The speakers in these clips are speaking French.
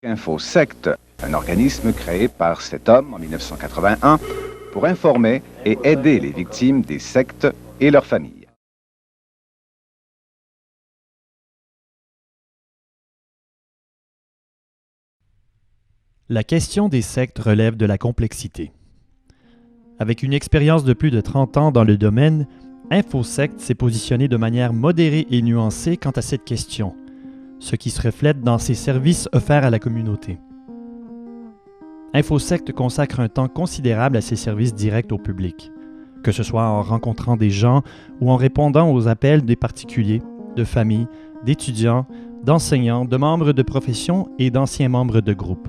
InfoSect, un organisme créé par cet homme en 1981 pour informer et aider les victimes des sectes et leurs familles. La question des sectes relève de la complexité. Avec une expérience de plus de 30 ans dans le domaine, InfoSect s'est positionné de manière modérée et nuancée quant à cette question, ce qui se reflète dans ses services offerts à la communauté. InfoSect consacre un temps considérable à ses services directs au public, que ce soit en rencontrant des gens ou en répondant aux appels des particuliers, de familles, d'étudiants, d'enseignants, de membres de profession et d'anciens membres de groupes.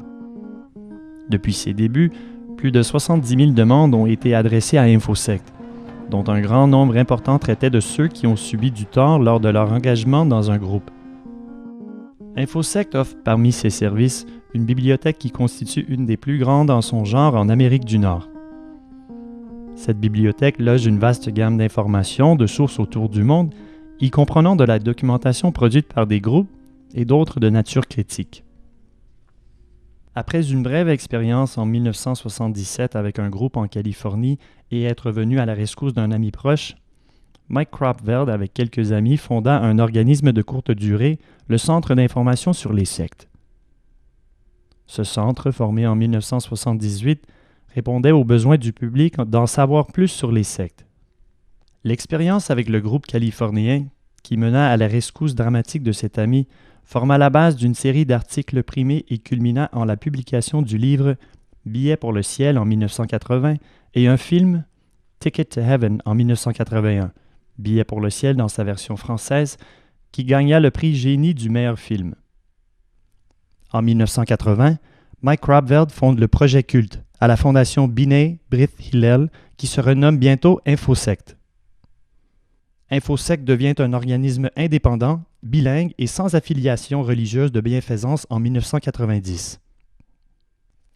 Depuis ses débuts, plus de 70 000 demandes ont été adressées à InfoSect, dont un grand nombre important traitait de ceux qui ont subi du tort lors de leur engagement dans un groupe. InfoSect offre parmi ses services une bibliothèque qui constitue une des plus grandes en son genre en Amérique du Nord. Cette bibliothèque loge une vaste gamme d'informations de sources autour du monde, y comprenant de la documentation produite par des groupes et d'autres de nature critique. Après une brève expérience en 1977 avec un groupe en Californie et être venu à la rescousse d'un ami proche, Mike Kropveld, avec quelques amis, fonda un organisme de courte durée, le Centre d'information sur les sectes. Ce centre, formé en 1978, répondait aux besoins du public d'en savoir plus sur les sectes. L'expérience avec le groupe californien, qui mena à la rescousse dramatique de cet ami, forma la base d'une série d'articles primés et culmina en la publication du livre « Billet pour le ciel » en 1980 et un film « Ticket to Heaven » en 1981, « Billet pour le ciel » dans sa version française, qui gagna le prix Génie du meilleur film. En 1980, Mike Kropveld fonde le projet culte à la fondation B'nai B'rith Hillel qui se renomme bientôt InfoSect. InfoSect devient un organisme indépendant, bilingue et sans affiliation religieuse de bienfaisance en 1990.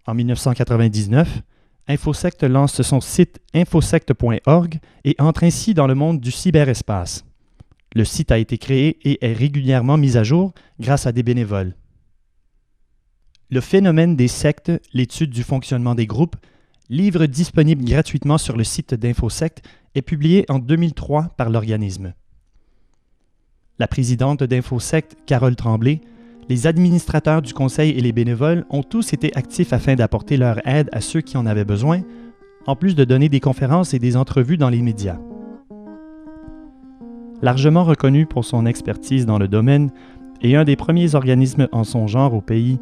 En 1999, InfoSect lance son site infosect.org et entre ainsi dans le monde du cyberespace. Le site a été créé et est régulièrement mis à jour grâce à des bénévoles. Le phénomène des sectes, l'étude du fonctionnement des groupes, livre disponible gratuitement sur le site d'InfoSect, est publié en 2003 par l'organisme. La présidente d'InfoSect, Carole Tremblay, les administrateurs du conseil et les bénévoles ont tous été actifs afin d'apporter leur aide à ceux qui en avaient besoin, en plus de donner des conférences et des entrevues dans les médias. Largement reconnu pour son expertise dans le domaine et un des premiers organismes en son genre au pays,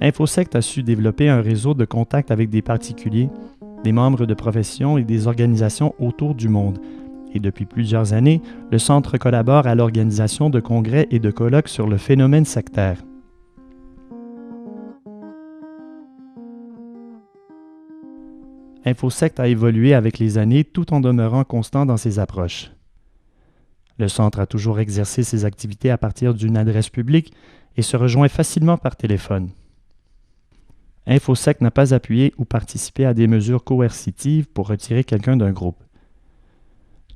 InfoSect a su développer un réseau de contacts avec des particuliers, des membres de profession et des organisations autour du monde. Et depuis plusieurs années, le Centre collabore à l'organisation de congrès et de colloques sur le phénomène sectaire. InfoSect a évolué avec les années tout en demeurant constant dans ses approches. Le Centre a toujours exercé ses activités à partir d'une adresse publique et se rejoint facilement par téléphone. InfoSect n'a pas appuyé ou participé à des mesures coercitives pour retirer quelqu'un d'un groupe.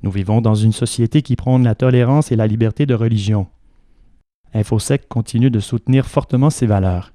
Nous vivons dans une société qui prône la tolérance et la liberté de religion. InfoSect continue de soutenir fortement ces valeurs.